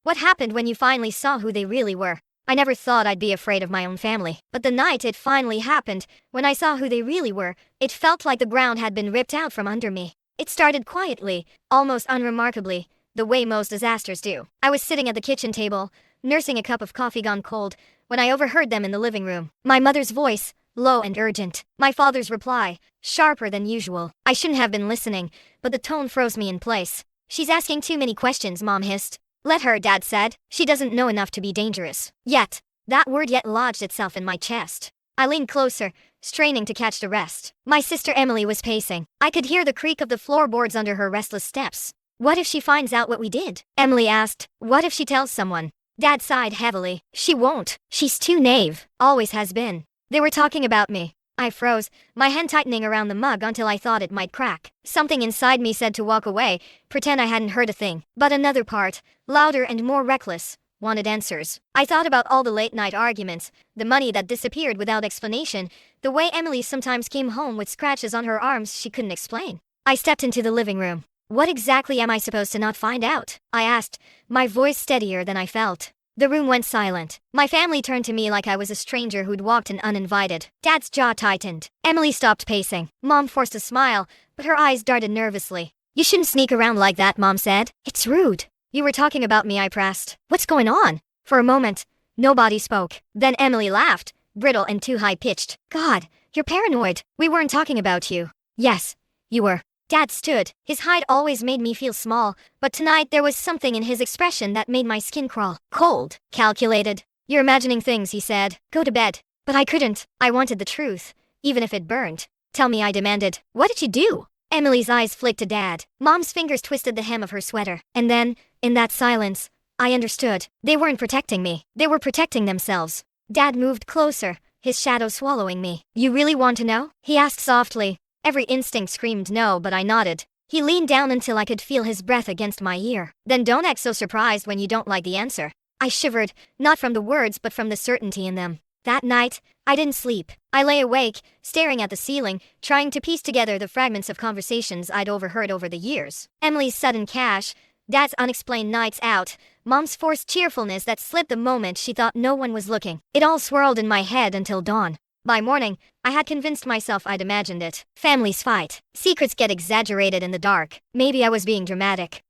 What happened when you finally saw who they really were? I never thought I'd be afraid of my own family, but the night it finally happened, when I saw who they really were, it felt like the ground had been ripped out from under me. It started quietly, almost unremarkably, the way most disasters do. I was sitting at the kitchen table, nursing a cup of coffee gone cold, when I overheard them in the living room. My mother's voice, low and urgent. My father's reply, sharper than usual. I shouldn't have been listening, but the tone froze me in place. "She's asking too many questions," Mom hissed. "Let her," Dad said. "She doesn't know enough to be dangerous." Yet, that word yet lodged itself in my chest. I leaned closer, straining to catch the rest. My sister Emily was pacing. I could hear the creak of the floorboards under her restless steps. "What if she finds out what we did?" Emily asked. "What if she tells someone?" Dad sighed heavily. "She won't. She's too naive. Always has been." They were talking about me. I froze, my hand tightening around the mug until I thought it might crack. Something inside me said to walk away, pretend I hadn't heard a thing. But another part, louder and more reckless, wanted answers. I thought about all the late-night arguments, the money that disappeared without explanation, the way Emily sometimes came home with scratches on her arms she couldn't explain. I stepped into the living room. "What exactly am I supposed to not find out?" I asked, my voice steadier than I felt. The room went silent. My family turned to me like I was a stranger who'd walked in uninvited. Dad's jaw tightened. Emily stopped pacing. Mom forced a smile, but her eyes darted nervously. "You shouldn't sneak around like that," Mom said. "It's rude." "You were talking about me," I pressed. "What's going on?" For a moment, nobody spoke. Then Emily laughed, brittle and too high-pitched. "God, you're paranoid. We weren't talking about you." "Yes, you were." Dad stood. His height always made me feel small, but tonight there was something in his expression that made my skin crawl. Cold, calculated. "You're imagining things," he said. "Go to bed." But I couldn't. I wanted the truth, even if it burned. "Tell me," I demanded. "What did you do?" Emily's eyes flicked to Dad. Mom's fingers twisted the hem of her sweater. And then, in that silence, I understood. They weren't protecting me. They were protecting themselves. Dad moved closer, his shadow swallowing me. "You really want to know?" he asked softly. Every instinct screamed no, but I nodded. He leaned down until I could feel his breath against my ear. "Then don't act so surprised when you don't like the answer." I shivered, not from the words but from the certainty in them. That night, I didn't sleep. I lay awake, staring at the ceiling, trying to piece together the fragments of conversations I'd overheard over the years. Emily's sudden cash, Dad's unexplained nights out, Mom's forced cheerfulness that slipped the moment she thought no one was looking. It all swirled in my head until dawn. By morning, I had convinced myself I'd imagined it. Families fight. Secrets get exaggerated in the dark. Maybe I was being dramatic.